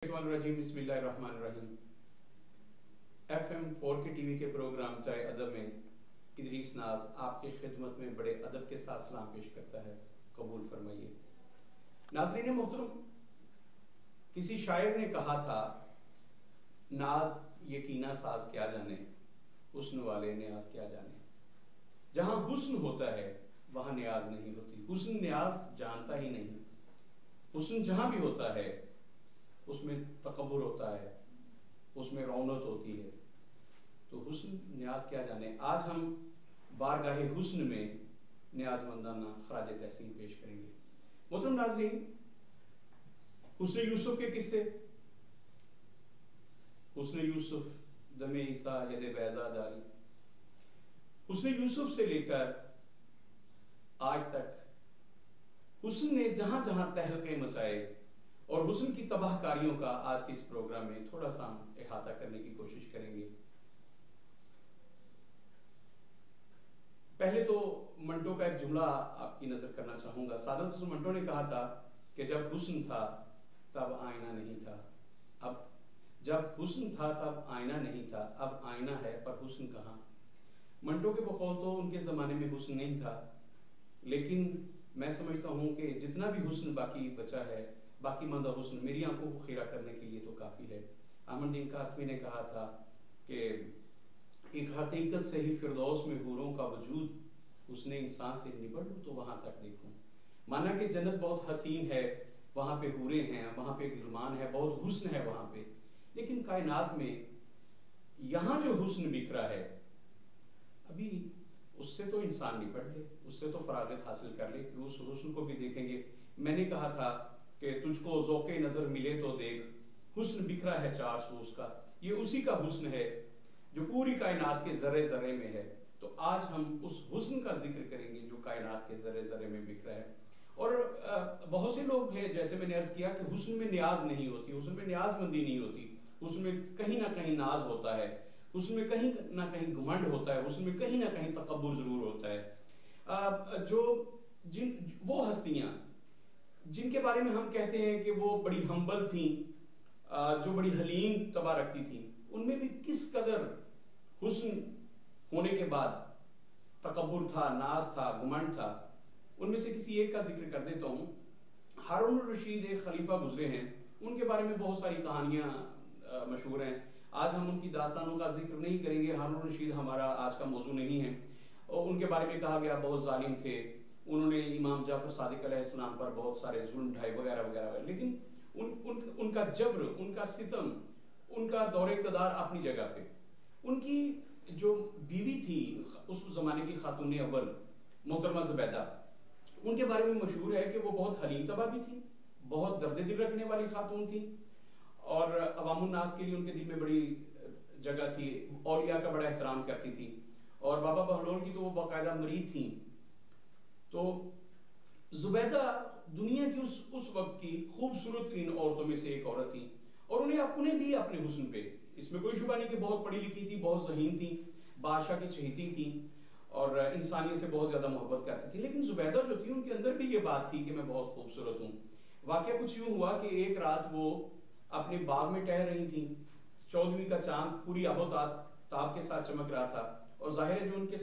बिस्मिल्लाहिर्रहमानिर्रहीम। FM 4 के TV के प्रोग्राम चाहे अदब में इदरीस नाज आपकी खिदमत में बड़े अदब के साथ सलाम पेश करता है, कबूल फरमाइए। नाज़रीन मोहतरम, किसी शायर ने कहा था, नाज यकीना साज क्या जाने, हुस्न वाले न्याज क्या जाने। जहां हुस्न होता है वहां न्याज नहीं होती, हुस्न न्याज जानता ही नहीं। हुस्न जहां भी होता है उसमें तकब्बुर होता है, उसमें रौनक होती है, तो हुस्न न्याज क्या जाने। आज हम बारगाहे हुस्न में न्याजमंदाना खराज तहसीन पेश करेंगे। मोहतरम नाज़रीन, हुस्न यूसुफ के किस्से, हुस्न यूसुफ दमे ईसा यदे बैजादारी, हुस्न यूसुफ से लेकर आज तक हुस्न ने जहां जहां तहलके मचाए और हुस्न की तबाहकारियों का आज के इस प्रोग्राम में थोड़ा सा हम इहाता करने की कोशिश करेंगे। पहले तो मंटो का एक जुमला आपकी नजर करना चाहूंगा। सादत हुस्न मंटो ने कहा था कि जब हुस्न था तब आईना नहीं था, अब जब हुस्न था तब आईना नहीं था, अब आईना है पर हुस्न कहाँ। मंटो के बकौल तो उनके जमाने में हुस्न नहीं था, लेकिन मैं समझता हूं कि जितना भी हुस्न बाकी बचा है, बाकी मंदा हुस्न मेरी आंखों को खीरा करने के लिए तो काफ़ी है। अहमदुद्दीन कासमी ने कहा था कि एक हकीकत से ही फिरदौस में हूरों का वजूद उसने इंसान से निबड़ लूँ तो वहां तक देखूं। माना कि जन्नत बहुत हसीन है, वहां पे हूरें हैं, वहां पे गिलमान है, बहुत हुस्न है वहां पे, लेकिन कायनात में यहाँ जो हुस्न बिखरा है, अभी उससे तो इंसान निपट ले, उससे तो फरागत हासिल कर ले, उस हुस्न को भी देखेंगे। मैंने कहा था कि तुझको ज़ौक़े नज़र मिले तो देख, हुस्न बिखरा है चार सू उसका, ये उसी का हुस्न है जो पूरी कायनात के ज़र्रे ज़र्रे में है। तो आज हम उस हुस्न का जिक्र करेंगे जो कायनात के ज़र्रे ज़र्रे में बिखरा है। और बहुत से लोग हैं, जैसे मैंने अर्ज़ किया, कि हुस्न में न्याज नहीं होती, हुस्न में न्याजमंदी नहीं होती, हुस्न में कहीं ना कहीं नाज होता है, हुस्न में कहीं ना कहीं घमंड होता है, हुस्न में कहीं ना कहीं तकब्बुर ज़रूर होता है। वो हस्तियाँ जिनके बारे में हम कहते हैं कि वो बड़ी हम्बल थी, जो बड़ी हलीम तबा रखती थी, उनमें भी किस कदर हुस्न होने के बाद तकब्बुर था, नाज था, घमंड था। उनमें से किसी एक का जिक्र कर देता हूँ। हारून रशीद एक खलीफा गुजरे हैं, उनके बारे में बहुत सारी कहानियाँ मशहूर हैं। आज हम उनकी दास्तानों का जिक्र नहीं करेंगे, हारून रशीद हमारा आज का मौजू नहीं है। और उनके बारे में कहा गया बहुत जालिम थे, उन्होंने इमाम जाफर सादिक अलैहिस्सलाम पर बहुत सारे जुल्म ढाए वगैरह वगैरह, लेकिन उनका जब्र, उनका सितम, उनका दौरे इक़्तिदार अपनी जगह पे। उनकी जो बीवी थी उस जमाने की खातून अव्वल मोहतरमा ज़ुबैदा, उनके बारे में मशहूर है कि वो बहुत हलीम तबा भी थी, बहुत दर्द दिल रखने वाली खातून थी, और अवामुन्नास के लिए उनके दिल में बड़ी जगह थी, औलिया का बड़ा एहतराम करती थी। और बाबा बहलोल की तो वो बाकायदा मरीद थी। तो जुबैदा दुनिया की उस वक्त की खूबसूरत तरीन औरतों में से एक औरत थी, और उन्हें भी अपने हुस्न पे, इसमें कोई शुबा नहीं कि बहुत पढ़ी लिखी थी, बहुत ज़हीन थी, बादशाह की चहेती थी और इंसानियत से बहुत ज़्यादा मोहब्बत करती थी। लेकिन जुबैदा जो थी, उनके अंदर भी ये बात थी कि मैं बहुत खूबसूरत हूँ। वाक़या कुछ यूँ हुआ कि एक रात वो अपने बाग में टहल रही थी, 14वीं का चांद पूरी आबोताब के साथ चमक रहा था, और जाहिर है जो उनके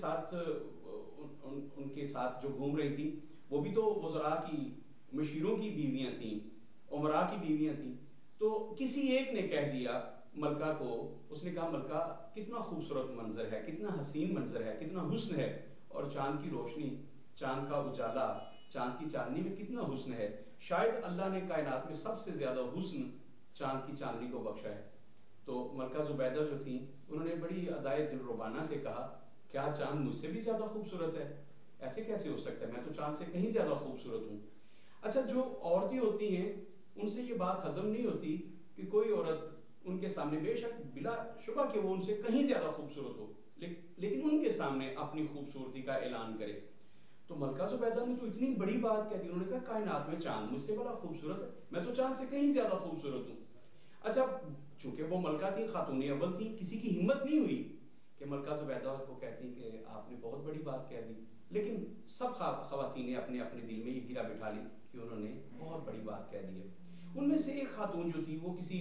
साथ जो घूम रही थी वो भी तो वज़रा की, मशीरों की बीवियां थी, उमरा की बीवियां थी। तो किसी एक ने कह दिया मलका को, उसने कहा, मलका कितना खूबसूरत मंजर है, कितना हसीन मंजर है, कितना हुस्न है, और चांद की रोशनी, चांद का उजाला, चांद की चांदनी में कितना हुस्न है। शायद अल्लाह ने कायनात में सबसे ज्यादा हुस्न चांद की चांदनी को बख्शा है। तो मलका ज़ुबैदा जो थी, उन्होंने बड़ी अदाए दिलरुबाना से कहा, क्या चांद मुझसे भी ज्यादा खूबसूरत है? ऐसे कैसे हो सकता है, मैं तो चांद से कहीं ज्यादा खूबसूरत हूँ। अच्छा, जो औरतें होती हैं उनसे ये बात हजम नहीं होती कि कोई औरत उनके सामने, बेशक बिला शुबा कि वो उनसे कहीं ज्यादा खूबसूरत हो, लेकिन उनके सामने अपनी खूबसूरती का ऐलान करे। तो मलका ज़ुबैदा ने तो इतनी बड़ी बात कह दी, उन्होंने कहा, कायनात में चांद मुझसे बड़ा खूबसूरत है, मैं तो चांद से कहीं ज्यादा खूबसूरत हूँ। अच्छा, चूंकि वो मलका थी, खातून अव्वल थी, किसी की हिम्मत नहीं हुई कि मलका ज़ुबैदा को कहती कि आपने बहुत बड़ी बात कह दी, लेकिन सब खवातीन ने अपने अपने दिल में ये गिरा बिठा ली कि उन्होंने बहुत बड़ी बात कह दी है। उनमें से एक खातून जो थी वो किसी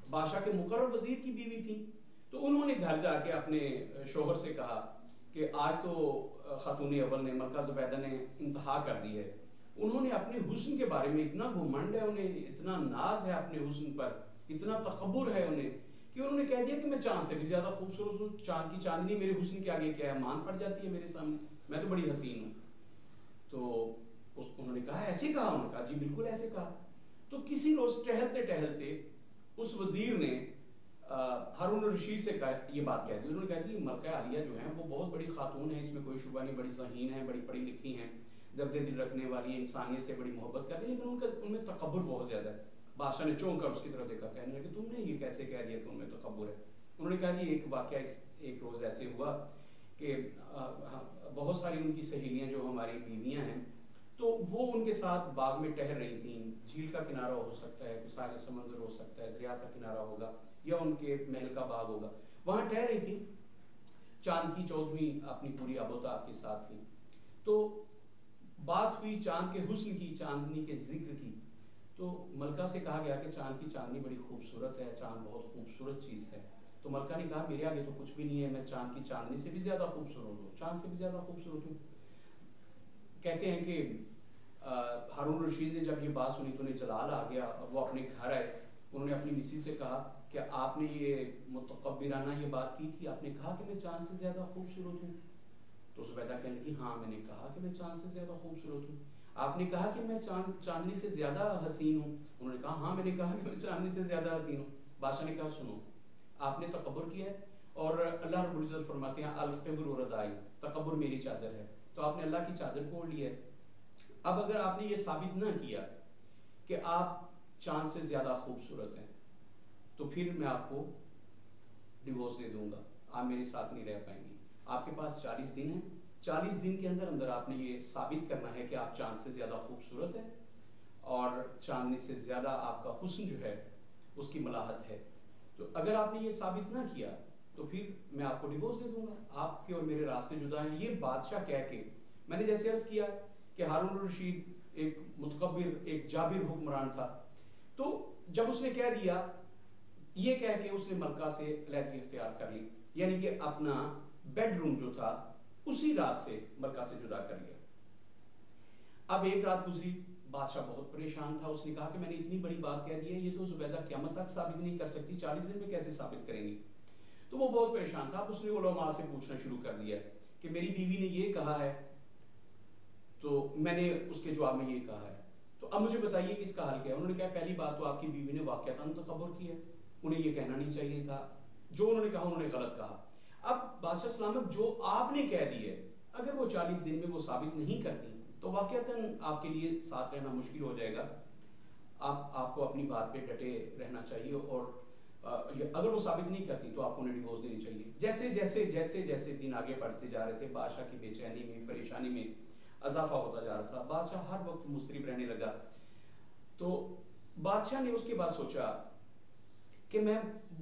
बादशाह के मुकर्रब वजीर की बीवी थी। तो उन्होंने घर जाके अपने शोहर से कहा कि आज तो खातून अव्वल ने, मलका ज़ुबैदा ने इंतहा कर दी है। उन्होंने अपने हुस्न के बारे में इतना घुमंड है, उन्हें इतना नाज है अपने हुस्न पर, इतना तकब्बुर है उन्हें, कि उन्होंने कह दिया कि मैं चांद से भी ज्यादा खूबसूरत हूँ। चांद की चांदनी मेरे हुस्न के आगे क्या है, मान पड़ जाती है मेरे सामने, मैं तो बड़ी हसीन हूँ। तो उन्होंने कहा, ऐसे कहा? उन्होंने कहा, जी बिल्कुल ऐसे कहा। तो किसी रोज टहलते टहलते उस वजीर ने हारून रशीद से ये बात कह दी। उन्होंने कहा, जी मलका आलिया जो है वो बहुत बड़ी खातून है, इसमें कोई शुबा नहीं, बड़ी ज़हीन है, बड़ी पढ़ी लिखी हैं, दर्द दिल रखने वाली, इंसानियत से बड़ी मोहब्बत करती है, लेकिन उनमें तकब्बुर बहुत ज़्यादा है। बादशाह ने चौंक कर उसकी तरफ देखा, कहने लगे, तुमने ये कैसे कह दिया कि उनमें तकब्बुर है? उन्होंने कहा, जी एक वाक़या एक रोज़ ऐसे हुआ कि बहुत सारी उनकी सहेलियाँ जो हमारी बीवियाँ हैं, तो वो उनके साथ बाग में टहल रही थीं। झील का किनारा हो सकता है, साहिल समंदर हो सकता है, दरिया का किनारा होगा, या उनके महल का बाग होगा, वहाँ टहल रही थी। चांद की चौदहवीं अपनी पूरी आबोताब के साथ थी। तो बात हुई चांद के हुस्न की, चांदनी के जिक्र की। तो मलका से कहा गया कि चांद की चांदनी बड़ी खूबसूरत है, चांद बहुत खूबसूरत चीज़ है। तो मलका ने कहा, मेरे आगे तो कुछ भी नहीं है, मैं चांद की चांदनी से भी ज़्यादा खूबसूरत हूँ, चांद से भी ज़्यादा खूबसूरत हूँ। कहते हैं कि हारून रशीद ने जब ये बात सुनी तो उन्हें जलाल आ गया, और वो अपने घर आए। उन्होंने अपनी मिसी से कहा कि आपने ये मुतकब्बिराना ये बात की थी, आपने कहा कि मैं चांद से ज़्यादा खूबसूरत हूँ। तो ज़ुबैदा कहने लगी, हाँ मैंने कहा कि मैं चांद से ज़्यादा खूबसूरत हूँ। आपने कहा कि मैं चांदनी से ज़्यादा हसीन हूँ। उन्होंने कहा, हाँ मैंने कहा कि मैं चांदनी से ज़्यादा हसीन हूँ। बादशाह ने कहा, सुनो, आपने तकब्बुर किया है, और अल्लाह रब्बुल इज़्ज़त फरमाते हैं, अल-किब्रु रदाई, तकब्बुर मेरी चादर है। तो आपने अल्लाह की चादर को ओढ़ लिया है। अब अगर आपने ये साबित ना किया कि आप चांद से ज़्यादा खूबसूरत हैं, तो फिर मैं आपको डिवोर्स दे दूंगा, आप मेरे साथ नहीं रह पाएंगी। आपके पास 40 दिन हैं, 40 दिन के अंदर अंदर आपने ये साबित करना है कि आप चांद से ज़्यादा खूबसूरत हैं, और चांदनी से ज़्यादा आपका हुस्न जो है उसकी मलाहत है। तो अगर आपने ये साबित ना किया तो फिर मैं आपको डिवोर्स दे दूंगा, आपके और मेरे रास्ते जुदा हैं। ये बादशाह कह के, मैंने जैसे अर्ज किया कि हारून रशीद एक मुतकब्बिर, एक जाबिर हुक्मरान था। तो जब उसने कह दिया, ये कह के उसने मलका से अलहदगी इख्तियार कर ली, यानी कि अपना बेडरूम जो था उसी रात से मलका से जुदा कर लिया। अब एक रात गुजरी, बादशाह बहुत परेशान था। उसने कहा कि मैंने इतनी बड़ी बात कह दी है, ये तो ज़ुबैदा क़यामत तक साबित नहीं कर सकती, 40 दिन में कैसे साबित करेंगी? तो वो बहुत परेशान था। अब उसने उलमा से पूछना शुरू कर दिया कि मेरी बीवी ने ये कहा है, तो मैंने उसके जवाब में ये कहा है, तो अब मुझे बताइए कि इसका हल क्या है? उन्होंने कहा, पहली बात तो आपकी बीवी ने वाक़अतन तकब्बुर किया, उन्हें ये कहना नहीं चाहिए था, जो उन्होंने कहा उन्होंने गलत कहा। अब बादशाह सलामत, जो आपने कह दी है, अगर वो 40 दिन में वो साबित नहीं करती तो वाक़अतन आपके लिए साथ रहना मुश्किल हो जाएगा। आपको अपनी बात पे डटे रहना चाहिए, और अगर वो साबित नहीं करती तो आपको उन्हें डिवोर्स देनी चाहिए। जैसे जैसे जैसे जैसे दिन आगे बढ़ते जा रहे थे, बादशाह की बेचैनी में, परेशानी में अजाफा होता जा रहा था। बादशाह हर वक्त मुस्तरिब रहने लगा। तो बादशाह ने उसके बाद सोचा कि मैं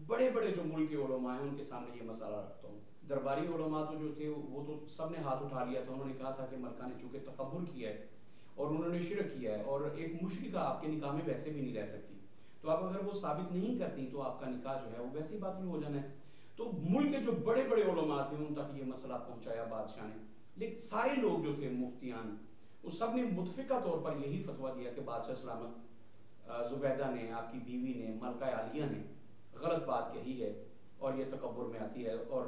बड़े बड़े जो मुल्क के उलमा हैं उनके सामने ये मसला रखता हूँ। दरबारी उलमा तो जो थे वो तो सब ने हाथ उठा लिया था। उन्होंने कहा था कि मलका ने चूँकि तकब्बुर किया है और उन्होंने शिरक किया है, और एक मुशरिका आपके निकाह में वैसे भी नहीं रह सकती, तो आप अगर वो साबित नहीं करती तो आपका निकाह जो है वो वैसे ही बातिल हो जाना है। तो मुल्क के जो बड़े बड़े उलमा थे उन तक ये मसला पहुँचाया बादशाह ने। लेकिन सारे लोग जो थे मुफ्तियान, उस सब ने मुतफिका तौर पर यही फतवा दिया कि बादशाह सलामत, ज़ुबैदा ने, आपकी बीवी ने, मलका आलिया ने गलत बात कही है और ये तकब्बुर में आती है, और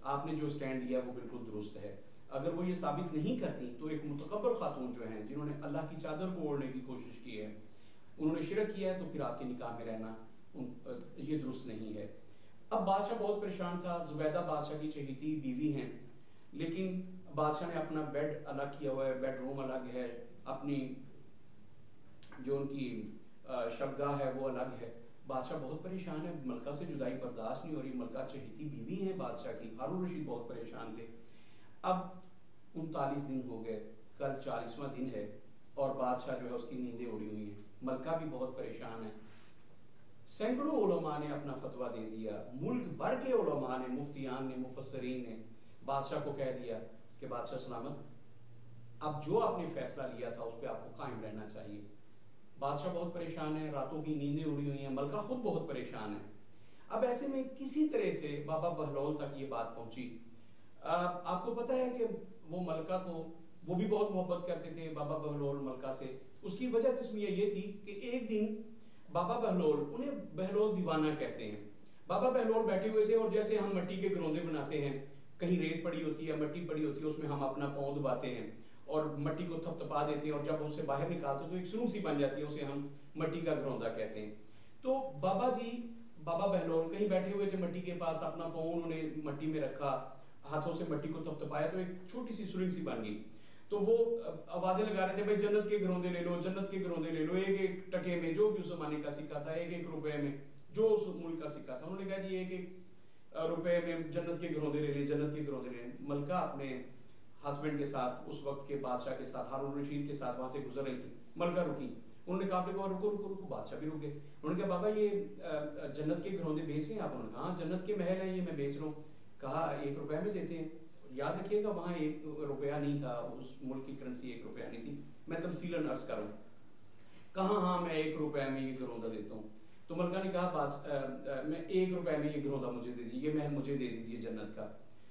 आपने जो स्टैंड लिया वो बिल्कुल दुरुस्त है। अगर वो ये साबित नहीं करती तो एक मुतकब्बर खातून जो हैं, जिन्होंने अल्लाह की चादर को ओढ़ने की कोशिश की है, उन्होंने शिरक किया है, तो फिर आपके निकाह में रहना ये दुरुस्त नहीं है। अब बादशाह बहुत परेशान था। ज़ुबैदा बादशाह की चहेती बीवी हैं, लेकिन बादशाह ने अपना बेड अलग किया हुआ है, बेडरूम अलग है, अपनी जो उनकी शबगाह है वो अलग है। बादशाह बहुत परेशान है, मलका से जुदाई बर्दाश्त नहीं हो रही। मलका चहेती बीवी है बादशाह की। हारून रशीद बहुत परेशान थे। अब 39 दिन हो गए, कल 40वां दिन है, और बादशाह जो है उसकी नींदें उड़ी हुई हैं। मलका भी बहुत परेशान है। सैकड़ों उलमा ने अपना फतवा दे दिया, मुल्क भर के उलमा ने, मुफ्तियान ने, मुफस्सरीन ने बादशाह को कह दिया कि बादशाह सलामत, अब जो आपने फैसला लिया था उस पर आपको कायम रहना चाहिए। बादशाह बहुत परेशान है, रातों की नींदें उड़ी हुई हैं, मलका खुद बहुत परेशान है। अब ऐसे में किसी तरह से बाबा बहलोल तक ये बात पहुंची। आपको पता है कि वो मलका को, वो भी बहुत मोहब्बत करते थे बाबा बहलोल मलका से। उसकी वजह तस्मीया ये थी कि एक दिन बाबा बहलोल, उन्हें बहलोल दीवाना कहते हैं, बाबा बहलोल बैठे हुए थे और जैसे हम मिट्टी के घरौंदे बनाते हैं, कहीं रेत पड़ी होती है, मिट्टी पड़ी होती है, उसमें हम अपना पाँव दबाते हैं और मिट्टी को थपथपा देते हैं और जब उसे बाहर निकालते हैं तो एक सुरुंग सी बन जाती है, उसे हम मिट्टी का घरौंदा कहते हैं। तो बाबा जी, बाबा बहलोल कहीं बैठे हुए थे मिट्टी के पास, अपना पाँव उन्होंने मिट्टी में रखा, हाथों से मिट्टी को थपथपाया तो एक छोटी सी सुरुंग सी बन गई। तो वो आवाजें लगा रहे थे, भाई जन्नत के घरौंदे ले लो, जन्नत के घरौंदे ले लो, एक एक टके में, जो भी उस जमाने का सिक्का था, एक एक रुपए में जो उस मुल्क का सिक्का था, उन्होंने कहा जी एक एक रुपए में जन्नत के घरौंदे ले लें, जन्नत के घरौंदे ले लें। मलका अपने हस्बैंड के साथ, उस वक्त के बादशाह के साथ, हारून रशीद के साथ वहां से गुजर रही थी। मलका रुकी, उन्होंने काफिले को रुको रुको रुको, बादशाह भी रुक गए। उन्होंने कहा बाबा ये जन्नत के घरौंदे बेच रहे हैं आप? उन्होंने कहा हाँ, जन्नत के महल है ये, मैं बेच रहा हूँ। कहा 1 रुपए में देते हैं? याद रखिएगा वहां 1 रुपया नहीं था, उस मुल्क की करेंसी 1 रुपया नहीं थी, मैं तमसीलन अर्ज करूँ। कहा हाँ मैं 1 रुपए में ये घरौंदा देता हूँ। तो मलका ने कहा मैं 1 रुपए में ये घरौंदा मुझे दे दीजिए, ये महल मुझे दे दीजिए जन्नत का।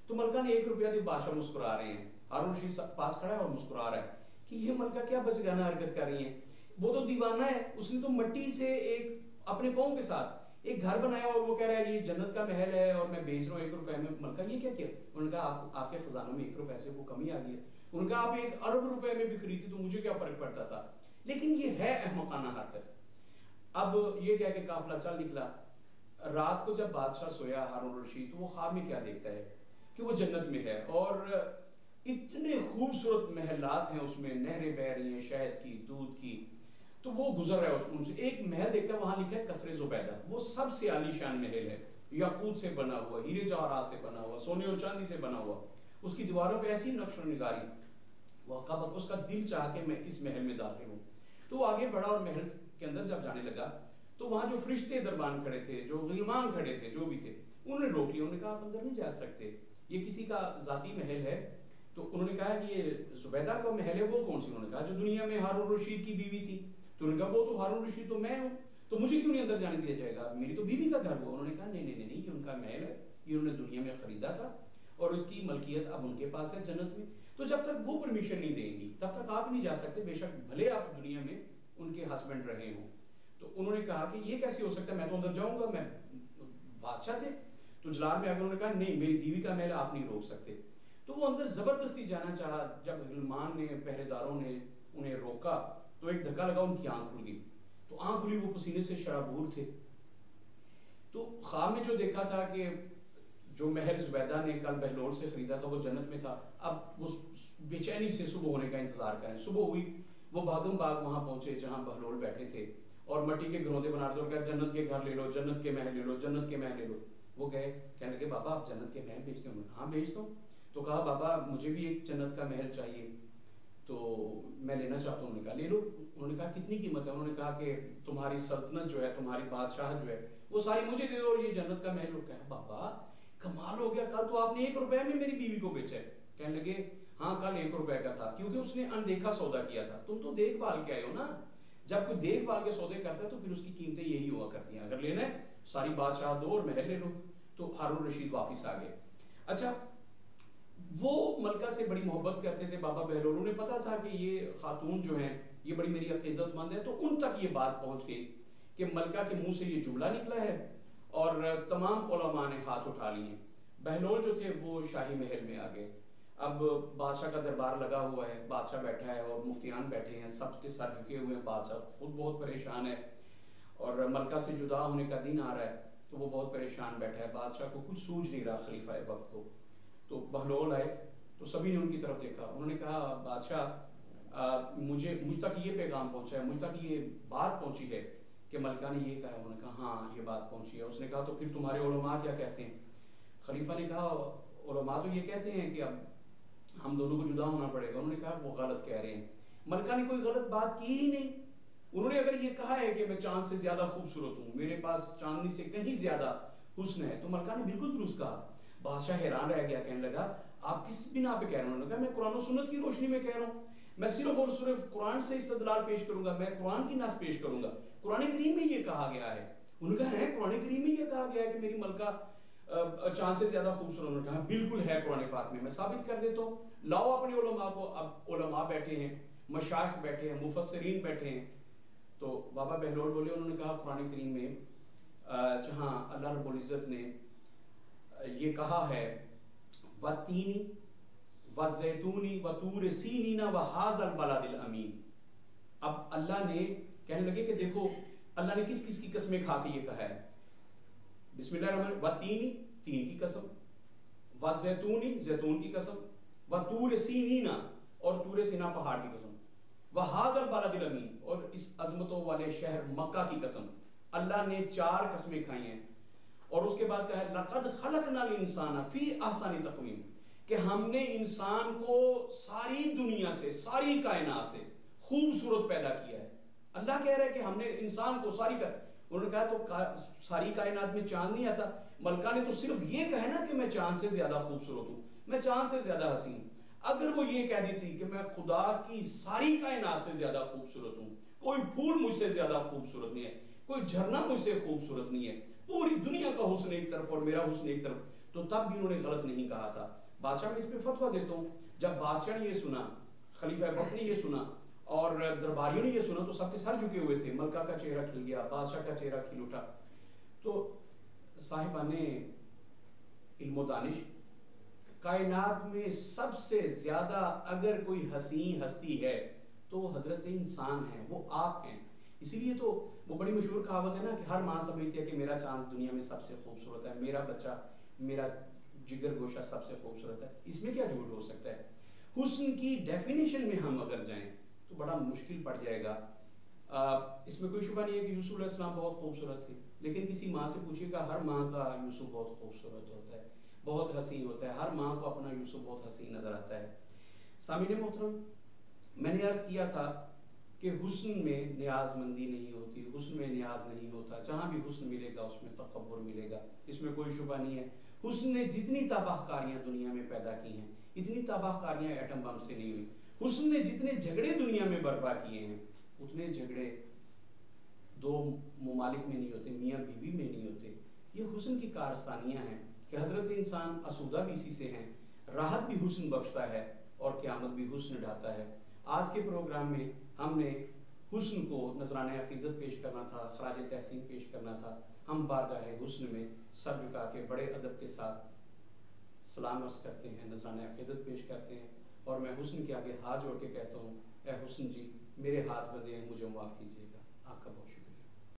तो मलका ने 1 रुपया दी, बादशाह मुस्कुरा रहे हैं, हारून रशीद पास खड़ा है और मुस्कुरा रहा है कि ये मलका क्या बचगाना हरकत कर रही है, वो तो दीवाना है, उसने तो मिट्टी से एक अपने पाँव के साथ एक घर बनाया और वो कह रहा है ये जन्नत का महल है और मैं बेच रहा हूँ 1 रुपए में। मलका ये क्या किया? उन्होंने कहा आपके खजानों में 1 रुपए से वो कमी आ गई है। उनका आप 1 अरब रुपए में भी खरीदते तो मुझे क्या फर्क पड़ता था, लेकिन ये है अहमकाना हरकत। अब ये क्या कि काफिला चल निकला। रात को जब बादशाह सोया हारून रशीद, तो वो ख्वाब में क्या देखता है कि वो जन्नत में है और इतने खूबसूरत महलात हैं उसमें, नहरें बह रही हैं शहद की, दूध की। तो वो गुजर रहा है उनसे, एक महल देखता है, वहां लिखा है कसरे जुबैदा। वो सबसे आलीशान महल है, याकूत से बना हुआ, हीरे जवाहरात से बना हुआ, सोने और चांदी से बना हुआ। उसकी दीवारों पे ऐसी नक्श निगारी, वो कब उसका दिल चाह के मैं इस महल में दाखिल हूँ। तो वो आगे बढ़ा और महल के अंदर जब जाने लगा तो वहां जो फरिश्ते दरबान खड़े थे, जो गिलमान खड़े थे, जो भी थे, उन्होंने रोक लिया। उन्होंने कहा आप अंदर नहीं जा सकते, ये किसी का जाती महल है। तो उन्होंने कहा कि ये जुबैदा का महल है, वो कौन सी? उन्होंने कहा जो दुनिया में हारून रशीद की बीवी थी। तो उन्होंने कहा वो तो हारून रशीद तो मैं हूँ, तो मुझे क्यों नहीं अंदर जाने दिया जाएगा, मेरी तो बीवी का घर हुआ। उन्होंने कहा नहीं नहीं नहीं, ये उनका महल है, ये उन्होंने दुनिया में खरीदा था और उसकी मलकियत अब उनके पास है जन्नत में। तो जब तक वो परमिशन नहीं देंगी तब तक आप नहीं जा सकते, बेशक भले आप दुनिया में उनके हस्बैंड रहे हो। तो उन्होंने कहा कि ये कैसे हो सकता है, मैं तो अंदर जाऊंगा, मैं बादशाह थे। तो जलाल में आगे उन्होंने कहा नहीं, मेरी बीवी का महल आप नहीं रोक सकते। तो वो अंदर जबरदस्ती जाना चाहा। जब गिलमान ने, पहरेदारों ने उन्हें रोका तो एक धक्का लगा, उनकी आंख खुल गई। तो आंख खुली, वो पसीने से शराबूर थे। तो ख्वाब में जो देखा था कि जो महल जुबैदा ने कल बहलोल से खरीदा था वो जन्नत में था, अब वो बेचैनी से सुबह होने का इंतजार करें। सुबह हुई, वो भागम भाग वहां पहुंचे जहां बहलोल बैठे थे और मिट्टी के घरौंदे बना रहे थे और कहा जन्नत के घर ले लो, जन्नत के महल ले लो, जन्नत के महल ले लो। वो गए, कहने लगे बाबा आप जन्नत के महल बेचते हो? हाँ बेचता हूँ। तो कहा बाबा मुझे भी एक जन्नत का महल चाहिए, तो मैं लेना चाहता हूँ। उन्होंने कहा ले लो। उन्होंने कहा कितनी कीमत है? उन्होंने कहा कि तुम्हारी सल्तनत जो है, तुम्हारी बादशाह जो है, वो सारी मुझे दे दो और ये जन्नत का महल। कहा बाबा कमाल हो गया, कल तो आपने 1 रुपए में मेरी बीवी को बेचा है। कहने लगे हाँ कल 1 रुपए का था, क्योंकि उसने अनदेखा सौदा किया था। तुम तो देखभाल के आए हो ना, जब कोई देखभाल के सौदे करता है तो फिर उसकी कीमतें यही हुआ करती हैं। अगर लेना है सारी बादशाह दो और महल ले लो। तो हारून रशीद वापिस आ गए। अच्छा, वो मलका से बड़ी मोहब्बत करते थे बाबा बहलोल। उन्हें पता था कि ये खातून जो है ये बड़ी मेरी अकीदतमंद है। तो उन तक ये बात पहुंच गई कि मलका के मुंह से ये जुमला निकला है और तमाम उलमा ने हाथ उठा लिए। बहलोल जो थे वो शाही महल में आ गए। अब बादशाह का दरबार लगा हुआ है, बादशाह बैठा है और मुफ्तियान बैठे हैं, सबके सर झुके हुए हैं। बादशाह खुद बहुत परेशान है और मलका से जुदा होने का दिन आ रहा है तो वो बहुत परेशान बैठा है। बादशाह को कुछ सूझ नहीं रहा खलीफा वक्त को। तो बहलोल आए तो सभी ने उनकी तरफ देखा। उन्होंने कहा बादशाह मुझ तक ये पैगाम पहुंचा है, मुझ तक ये बात पहुंची है कि मलका ने ये कहा। उन्होंने कहा हाँ ये बात पहुंची है। उसने कहा तो फिर तुम्हारे उलमा क्या कहते हैं? खलीफा ने कहा उलमा तो ये कहते हैं कि अब हम दोनों को जुदा होना पड़ेगा। उन्होंने कहा वो गलत कह रहे हैं। मलका ने कोई गलत बात की ही नहीं। उन्होंने अगर ये कहा है कि मैं चांद से ज्यादा खूबसूरत हूँ, मेरे पास चांदनी से कहीं ज्यादा हुस्न है, तो मलका ने बिल्कुल दुरुस्त कहा। बादशाह हैरान रह गया, कहने लगा आप किस बिना पे कह रहे हो? उन्होंने कहा मैं कुरान और सुन्नत की रोशनी में कह रहा हूँ। मैं सिर्फ और सिर्फ कुरान से इस्तदलाल पेश करूंगा, मैं कुरान की नस पेश करूंगा, कुरान करीम में ये कहा गया है। उनका है कुरान करीम में ये कहा गया है कि मेरी मलका चांद से ज्यादा खूबसूरत। उन्होंने कहा बिल्कुल है कुरान पाक में, मैं साबित कर देता हूँ, लाओ अपने उलमा को। अब उलमा बैठे हैं, मशाइख बैठे हैं, मुफस्सिरीन बैठे हैं। तो बाबा बहलोल बोले, उन्होंने कहा कुरान करीम में जहाँ अल्लाह रब्बुल इज़्ज़त ने ये कहा है वतीनी वज़ैतूनी वतूर सीनीना व हाज़ल बलदिल अमीन। अब अल्लाह ने कहने लगे कि देखो अल्लाह ने किस किस की कसमें खा के ये कहा है। बिस्मिल्लाहिर्रहमानिर्रहीम, वतीनी तीन की कसम, वज़ैतूनी जैतून की कसम, वतूर सीनीना और तूर सीना पहाड़ की कसम, व हाज़ल बलदिल अमीन और इस अजमतों वाले शहर मक्का की कसम। अल्लाह ने चार कसमें खाई हैं और उसके बाद कहा है लक़द ख़लक़नल इंसाना फ़ी अहसनि तक़वीम, कि हमने इंसान को सारी दुनिया से, सारी कायनात से खूबसूरत पैदा किया है। अल्लाह कह रहा है कि हमने इंसान को सारी उन्होंने कहा तो सारी कायनात में चांद नहीं आता। मलका ने तो सिर्फ ये कहा ना कि मैं चांद से ज्यादा खूबसूरत हूँ, मैं चांद से ज्यादा हसीन। अगर वो ये कह देती कि मैं खुदा की सारी कायनात से ज्यादा खूबसूरत हूँ, कोई फूल मुझसे ज्यादा खूबसूरत नहीं है, कोई झरना मुझसे खूबसूरत नहीं है, पूरी दुनिया का हुस्न एक तरफ और मेरा हुस्न एक तरफ, तो तब भी उन्होंने गलत नहीं कहा था। बादशाह में इस पर फतवा देता हूँ, जब बादशाह ने ये सुना, खलीफा वक्त ने ये सुना और दरबारियों ने ये सुना तो सबके सर झुके हुए थे। मलका का चेहरा खिल गया, बादशाह का चेहरा खिल उठा। तो साहिबाने इल्म दानिश, कायनात में सबसे ज्यादा अगर कोई हसीन हस्ती है तो वो हजरत इंसान है, वो आप हैं। इसीलिए तो वो बड़ी मशहूर कहावत है ना कि हर माँ समझती है कि मेरा चांद दुनिया में सबसे खूबसूरत है, मेरा बच्चा, मेरा जिगर गोशा सबसे खूबसूरत है। इसमें क्या झूठ हो सकता है? हुस्न की डेफिनेशन में हम अगर जाएं तो बड़ा मुश्किल पड़ जाएगा। इसमें कोई शुबा नहीं है कि यूसुफ अलैहिस्सलाम बहुत खूबसूरत थे, लेकिन किसी माँ से पूछिएगा, हर माँ का यूसुफ बहुत खूबसूरत होता है, बहुत हसीन होता है, हर माँ को अपना यूसुफ बहुत हसीन नजर आता है। सामीने मोहतरम, मैंने अर्ज किया था कि हुस्न में न्याजमंदी नहीं होती, हुस्न में न्याज नहीं होता। जहाँ भी हुस्न मिलेगा उसमें तकब्बुर मिलेगा, इसमें कोई शुबा नहीं है। हुस्न ने जितनी तबाहकारियाँ दुनिया में पैदा की हैं, इतनी तबाहकारियाँ एटम बम से नहीं हुई। हुस्न ने जितने झगड़े दुनिया में बर्पा किए हैं, उतने झगड़े दो मुमालिक में नहीं होते, मियाँ बीवी में नहीं होते। ये हुस्न की कारस्तानियाँ हैं कि हजरत इंसान असूदा भी इसी से हैं, राहत भी हुस्न बख्शता है और क़यामत भी हुस्न ढाता है। आज के प्रोग्राम में हमने हुस्न को नजराने अकीदत पेश करना था, खराज तहसीन पेश करना था। हम बारगाह हुस्न में सर झुका के बड़े अदब के साथ सलाम अर्ज़ करते हैं, नजराने अकीदत पेश करते हैं और मैं हुस्न के आगे हाथ जोड़ के कहता हूँ, ए हुस्न जी, मेरे हाथ बंधे हैं, मुझे माफ़ कीजिएगा। आपका बहुत शुक्रिया।